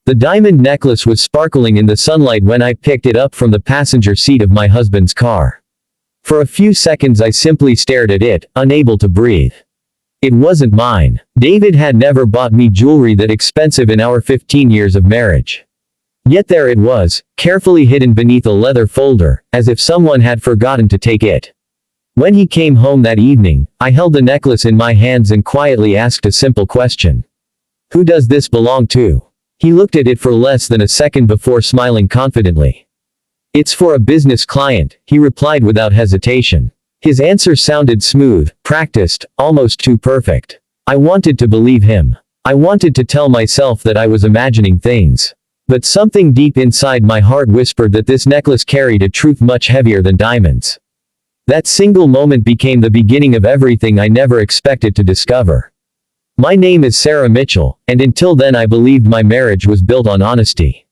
The diamond necklace was sparkling in the sunlight when I picked it up from the passenger seat of my husband's car. For a few seconds I simply stared at it, unable to breathe. It wasn't mine. David had never bought me jewelry that expensive in our 15 years of marriage. Yet there it was, carefully hidden beneath a leather folder, as if someone had forgotten to take it. When he came home that evening, I held the necklace in my hands and quietly asked a simple question. Who does this belong to? He looked at it for less than a second before smiling confidently. It's for a business client, he replied without hesitation. His answer sounded smooth, practiced, almost too perfect. I wanted to believe him. I wanted to tell myself that I was imagining things. But something deep inside my heart whispered that this necklace carried a truth much heavier than diamonds. That single moment became the beginning of everything I never expected to discover. My name is Sarah Mitchell, and until then I believed my marriage was built on honesty.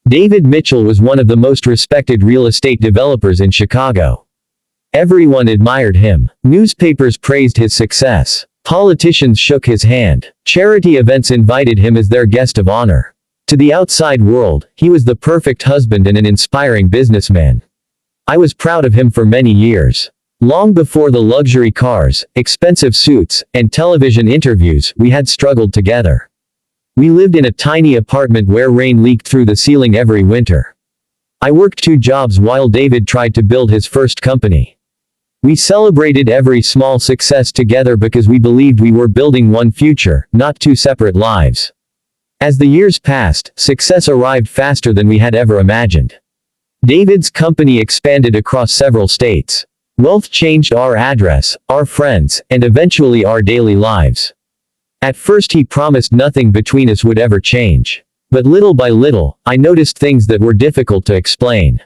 David Mitchell was one of the most respected real estate developers in Chicago. Everyone admired him. Newspapers praised his success. Politicians shook his hand. Charity events invited him as their guest of honor. To the outside world, he was the perfect husband and an inspiring businessman. I was proud of him for many years. Long before the luxury cars, expensive suits, and television interviews, we had struggled together. We lived in a tiny apartment where rain leaked through the ceiling every winter. I worked 2 jobs while David tried to build his first company. We celebrated every small success together because we believed we were building one future, not 2 separate lives. As the years passed, success arrived faster than we had ever imagined. David's company expanded across several states. Wealth changed our address, our friends, and eventually our daily lives. At first he promised nothing between us would ever change. But little by little, I noticed things that were difficult to explain.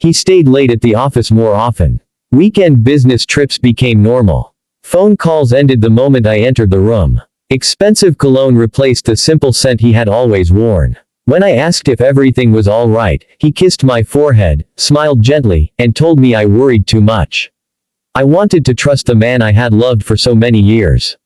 He stayed late at the office more often. Weekend business trips became normal. Phone calls ended the moment I entered the room. Expensive cologne replaced the simple scent he had always worn. When I asked if everything was all right, he kissed my forehead, smiled gently, and told me I worried too much. I wanted to trust the man I had loved for so many years.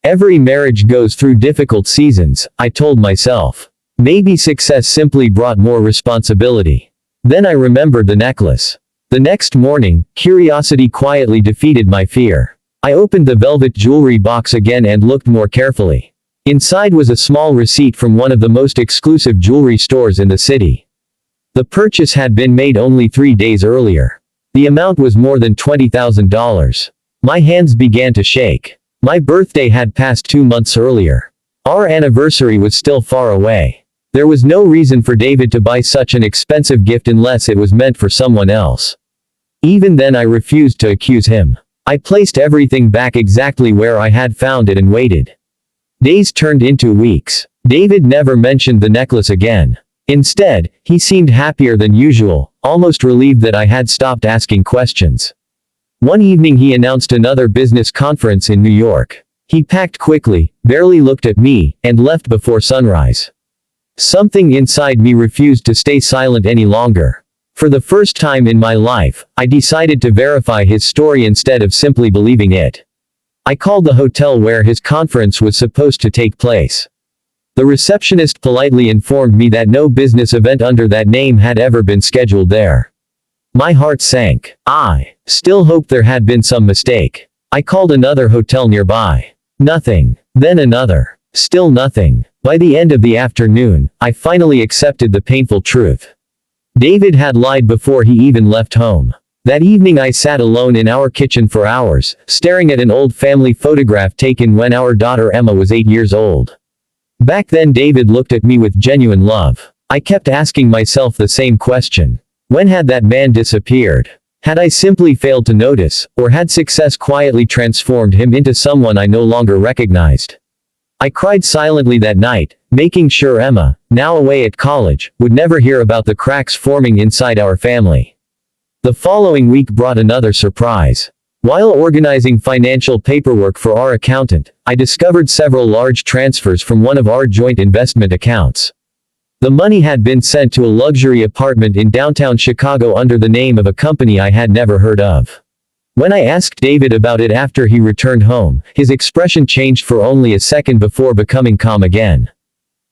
Every marriage goes through difficult seasons, I told myself. Maybe success simply brought more responsibility. Then I remembered the necklace. The next morning, curiosity quietly defeated my fear. I opened the velvet jewelry box again and looked more carefully. Inside was a small receipt from one of the most exclusive jewelry stores in the city. The purchase had been made only 3 days earlier. The amount was more than $20,000. My hands began to shake. My birthday had passed 2 months earlier. Our anniversary was still far away. There was no reason for David to buy such an expensive gift unless it was meant for someone else. Even then I refused to accuse him. I placed everything back exactly where I had found it and waited. Days turned into weeks. David never mentioned the necklace again. Instead, he seemed happier than usual, almost relieved that I had stopped asking questions. One evening he announced another business conference in New York. He packed quickly, barely looked at me, and left before sunrise. Something inside me refused to stay silent any longer. For the first time in my life, I decided to verify his story instead of simply believing it. I called the hotel where his conference was supposed to take place. The receptionist politely informed me that no business event under that name had ever been scheduled there. My heart sank. I still hoped there had been some mistake. I called another hotel nearby. Nothing. Then another. Still nothing. By the end of the afternoon, I finally accepted the painful truth. David had lied before he even left home. That evening I sat alone in our kitchen for hours, staring at an old family photograph taken when our daughter Emma was 8 years old. Back then David looked at me with genuine love. I kept asking myself the same question. When had that man disappeared? Had I simply failed to notice, or had success quietly transformed him into someone I no longer recognized? I cried silently that night, making sure Emma, now away at college, would never hear about the cracks forming inside our family. The following week brought another surprise. While organizing financial paperwork for our accountant, I discovered several large transfers from one of our joint investment accounts. The money had been sent to a luxury apartment in downtown Chicago under the name of a company I had never heard of. When I asked David about it after he returned home, his expression changed for only a second before becoming calm again.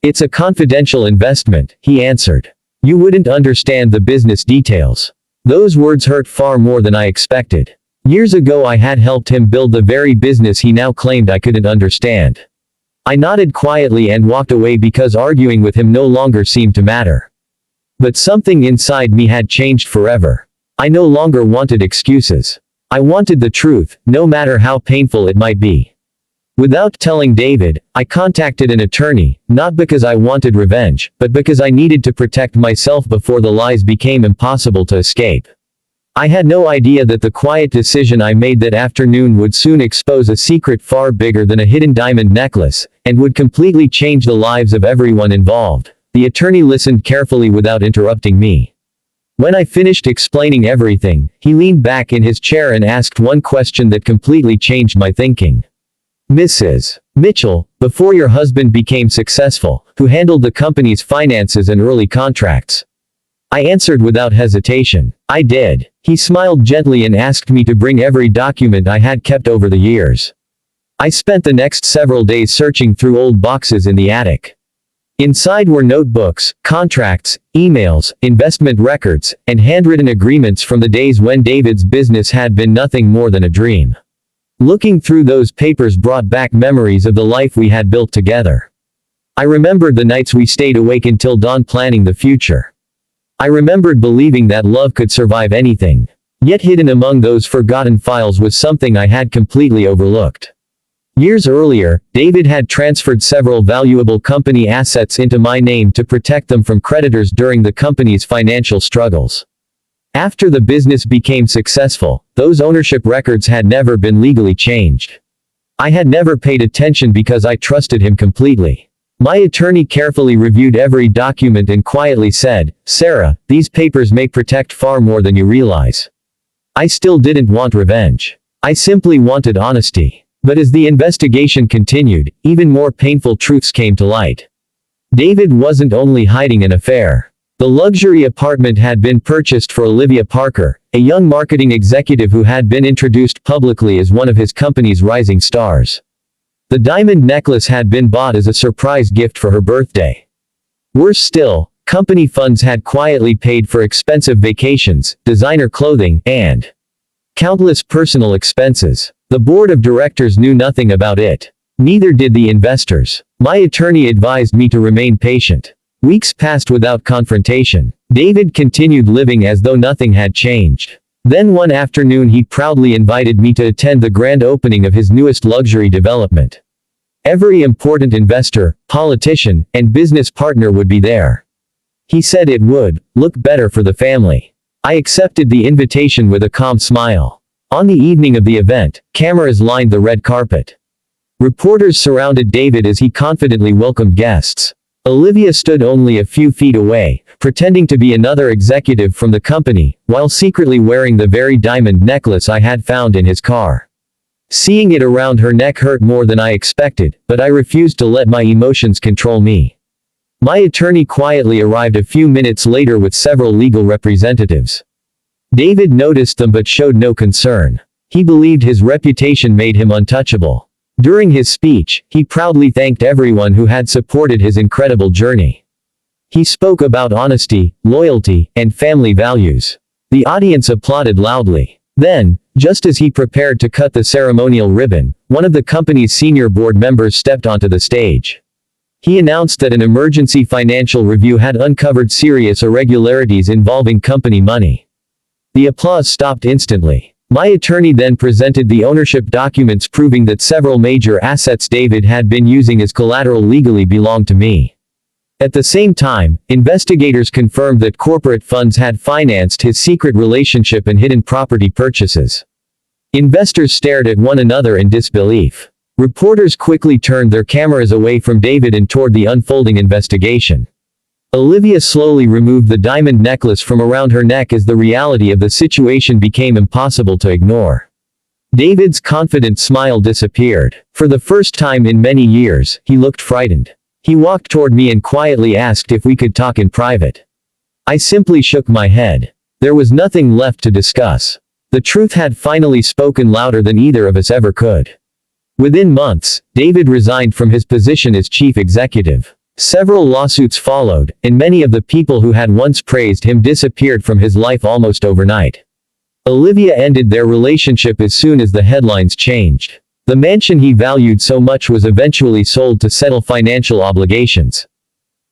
"It's a confidential investment," he answered. "You wouldn't understand the business details." Those words hurt far more than I expected. Years ago I had helped him build the very business he now claimed I couldn't understand. I nodded quietly and walked away because arguing with him no longer seemed to matter. But something inside me had changed forever. I no longer wanted excuses. I wanted the truth, no matter how painful it might be. Without telling David, I contacted an attorney, not because I wanted revenge, but because I needed to protect myself before the lies became impossible to escape. I had no idea that the quiet decision I made that afternoon would soon expose a secret far bigger than a hidden diamond necklace, and would completely change the lives of everyone involved. The attorney listened carefully without interrupting me. When I finished explaining everything, he leaned back in his chair and asked one question that completely changed my thinking. "Mrs. Mitchell, before your husband became successful, who handled the company's finances and early contracts?" I answered without hesitation. "I did." He smiled gently and asked me to bring every document I had kept over the years. I spent the next several days searching through old boxes in the attic. Inside were notebooks, contracts, emails, investment records, and handwritten agreements from the days when David's business had been nothing more than a dream. Looking through those papers brought back memories of the life we had built together. I remembered the nights we stayed awake until dawn planning the future. I remembered believing that love could survive anything. Yet hidden among those forgotten files was something I had completely overlooked. Years earlier, David had transferred several valuable company assets into my name to protect them from creditors during the company's financial struggles. After the business became successful, those ownership records had never been legally changed. I had never paid attention because I trusted him completely. My attorney carefully reviewed every document and quietly said, "Sarah, these papers may protect far more than you realize." I still didn't want revenge. I simply wanted honesty. But as the investigation continued, even more painful truths came to light. David wasn't only hiding an affair. The luxury apartment had been purchased for Olivia Parker, a young marketing executive who had been introduced publicly as one of his company's rising stars. The diamond necklace had been bought as a surprise gift for her birthday. Worse still, company funds had quietly paid for expensive vacations, designer clothing, and countless personal expenses. The board of directors knew nothing about it. Neither did the investors. My attorney advised me to remain patient. Weeks passed without confrontation. David continued living as though nothing had changed. Then one afternoon he proudly invited me to attend the grand opening of his newest luxury development. Every important investor, politician, and business partner would be there. He said it would look better for the family. I accepted the invitation with a calm smile. On the evening of the event, cameras lined the red carpet. Reporters surrounded David as he confidently welcomed guests. Olivia stood only a few feet away, pretending to be another executive from the company, while secretly wearing the very diamond necklace I had found in his car. Seeing it around her neck hurt more than I expected, but I refused to let my emotions control me. My attorney quietly arrived a few minutes later with several legal representatives. David noticed them but showed no concern. He believed his reputation made him untouchable. During his speech, he proudly thanked everyone who had supported his incredible journey. He spoke about honesty, loyalty, and family values. The audience applauded loudly. Then, just as he prepared to cut the ceremonial ribbon, one of the company's senior board members stepped onto the stage. He announced that an emergency financial review had uncovered serious irregularities involving company money. The applause stopped instantly. My attorney then presented the ownership documents proving that several major assets David had been using as collateral legally belonged to me. At the same time, investigators confirmed that corporate funds had financed his secret relationship and hidden property purchases. Investors stared at one another in disbelief. Reporters quickly turned their cameras away from David and toward the unfolding investigation. Olivia slowly removed the diamond necklace from around her neck as the reality of the situation became impossible to ignore. David's confident smile disappeared. For the first time in many years, he looked frightened. He walked toward me and quietly asked if we could talk in private. I simply shook my head. There was nothing left to discuss. The truth had finally spoken louder than either of us ever could. Within months, David resigned from his position as chief executive. Several lawsuits followed, and many of the people who had once praised him disappeared from his life almost overnight. Olivia ended their relationship as soon as the headlines changed. The mansion he valued so much was eventually sold to settle financial obligations.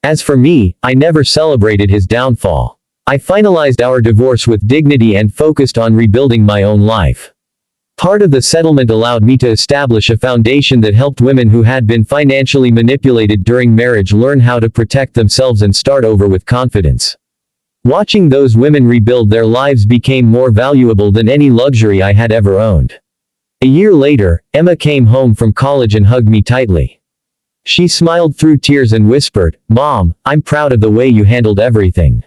As for me, I never celebrated his downfall. I finalized our divorce with dignity and focused on rebuilding my own life. Part of the settlement allowed me to establish a foundation that helped women who had been financially manipulated during marriage learn how to protect themselves and start over with confidence. Watching those women rebuild their lives became more valuable than any luxury I had ever owned. A year later, Emma came home from college and hugged me tightly. She smiled through tears and whispered, "Mom, I'm proud of the way you handled everything.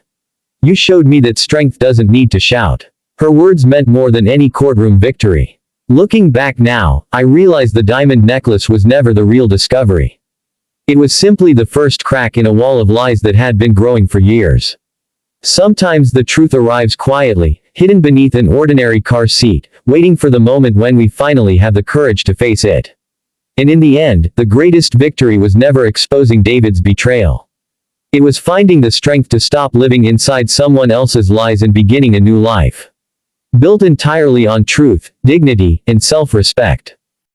You showed me that strength doesn't need to shout." Her words meant more than any courtroom victory. Looking back now, I realize the diamond necklace was never the real discovery. It was simply the first crack in a wall of lies that had been growing for years. Sometimes the truth arrives quietly, hidden beneath an ordinary car seat, waiting for the moment when we finally have the courage to face it. And in the end, the greatest victory was never exposing David's betrayal. It was finding the strength to stop living inside someone else's lies and beginning a new life, built entirely on truth, dignity, and self-respect.